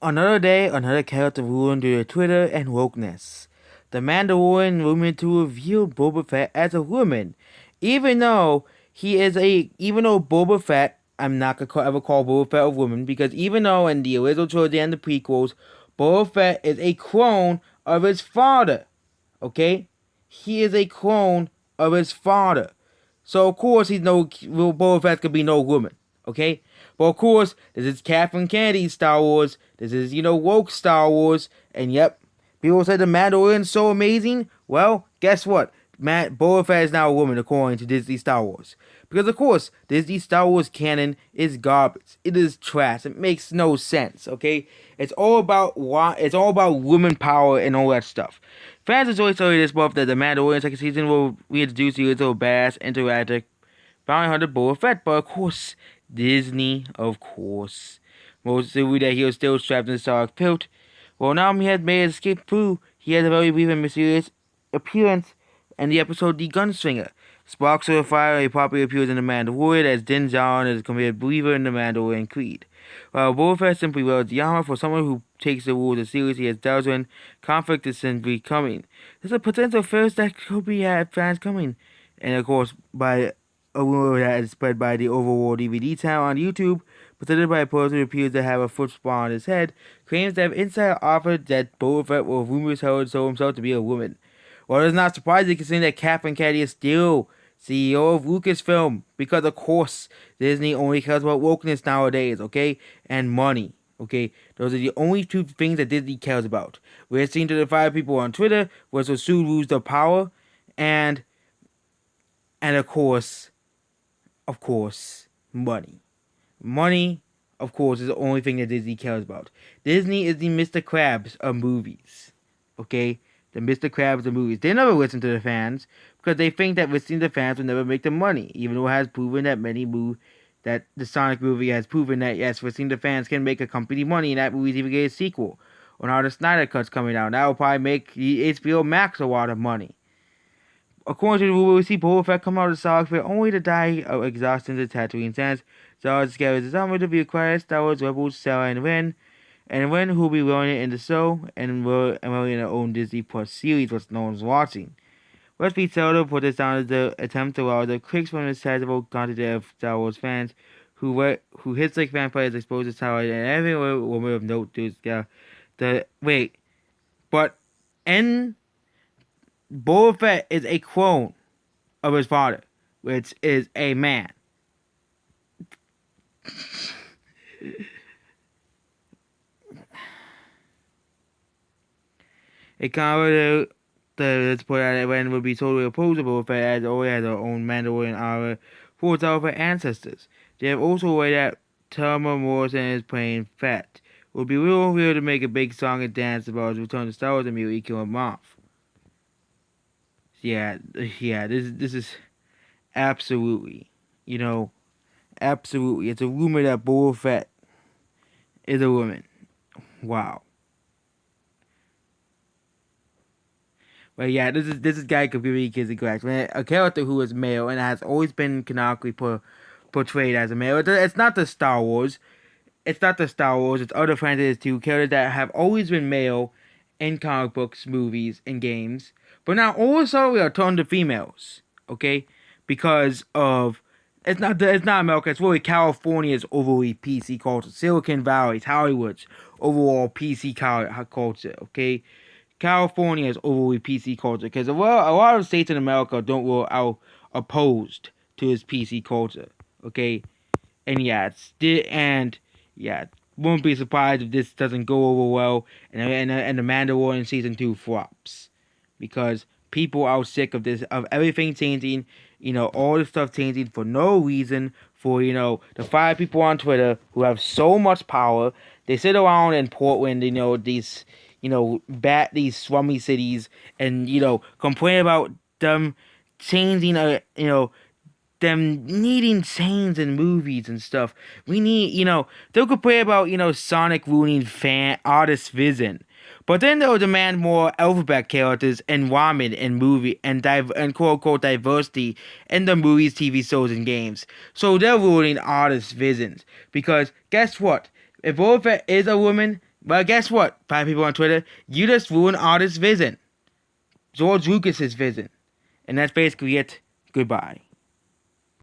Another day, another character ruined due to Twitter and wokeness. The Mandalorian rumored to reveal Boba Fett as a woman, even though even though Boba Fett, I'm not gonna ever call Boba Fett a woman because even though in the original trilogy and the prequels, Boba Fett is a clone of his father. Okay, he is a clone of his father. So of course he's no Boba Fett could be no woman. Okay, but of course this is Kathleen Kennedy's Star Wars. This is woke Star Wars. And yep, people said the Mandalorian's so amazing. Well, guess what? Boba Fett is now a woman according to Disney Star Wars. Because of course Disney Star Wars canon is garbage. It is trash. It makes no sense. Okay, it's all about women power and all that stuff. Fans enjoyed story this month that the Mandalorian second season will reintroduce the original badass interactive bounty hunter Boba Fett, but of course, Disney, of course. Most of that he was still trapped in the Sarlacc pit. Well, now he had made his escape through. He had a very brief and mysterious appearance in the episode The Gunslinger. Sparks of Fire popularly appears in The Mandalorian as Din Djarin is a committed believer in the Mandalorian creed. While Boba Fett simply wields the armor, for someone who takes the rules as seriously as Djarin, conflict is simply coming. There's a potential first that could be at fans coming. And of course, by a rumor that is spread by the Overworld DVD channel on YouTube, presented by a person who appears to have a foot spa on his head, claims that insider offered that Boba Fett will rumors held show himself to be a woman. Well, it's not surprising considering that Kathleen Kennedy is still CEO of Lucasfilm, because of course Disney only cares about wokeness nowadays, okay, and money. Okay, those are the only two things that Disney cares about. We're seeing to the 5 people on Twitter was to soon lose their power, and of course, money. Money, of course, is the only thing that Disney cares about. Disney is the Mr. Krabs of movies. Okay? The Mr. Krabs of movies. They never listen to the fans because they think that listening to the fans will never make them money, even though it has proven that the Sonic movie has proven that yes, listening to fans can make a company money, and that movie's even get a sequel. Or now the Snyder Cut's coming out. That will probably make the HBO Max a lot of money. According to the rumor, we see Boba Fett come out of the Sarlacc pit only to die of exhaustion to Tatooine Sands. Zara discovers his armor to be acquired as Star Wars Rebels, Sarah and Ren who will be running it in the show and running their own Disney Plus series, which no one's watching. Westby seldom put this down as the attempt to allow the clicks from the sizable quantity of Star Wars fans who hits like vampires exposed to Star Wars and every woman of note to but in Boba Fett is a clone of his father, which is a man. A comment let's put out that Ren would be totally opposed to Boba Fett as already has their own Mandalorian armor for its alpha ancestors. They have also read that Tamara Morrison is playing Fett. It would be real weird to make a big song and dance about his return to Star Wars and immediately kill him off. Yeah, this is absolutely, absolutely. It's a rumor that Boba Fett is a woman. Wow. But yeah, this is guy completely kids correct. A character who is male and has always been canonically portrayed as a male. It's not the Star Wars. It's not the Star Wars. It's other franchises too. Characters that have always been male in comic books, movies, and games. But now all of a sudden we are turned to females. Okay, because of it's not America. It's really California's overly PC culture. Silicon Valley's, Hollywood's overall PC culture. Okay. California's overly PC culture because a lot of states in America don't really are opposed to this PC culture. Okay, and won't be surprised if this doesn't go over well and the Mandalorian season 2 flops because people are sick of everything changing. All this stuff changing for no reason. For the 5 people on Twitter who have so much power, they sit around in Portland. These these slummy cities and complain about them changing them needing change in movies and stuff. We need they'll complain about Sonic ruining artist vision, but then they'll demand more alphabet characters and ramen in movie and quote unquote diversity in the movies, TV shows, and games. So they're ruining artist visions because guess what? If Boba Fett is a woman, But guess what, 5 people on Twitter? You just ruined all this vision. George Lucas's vision. And that's basically it. Goodbye.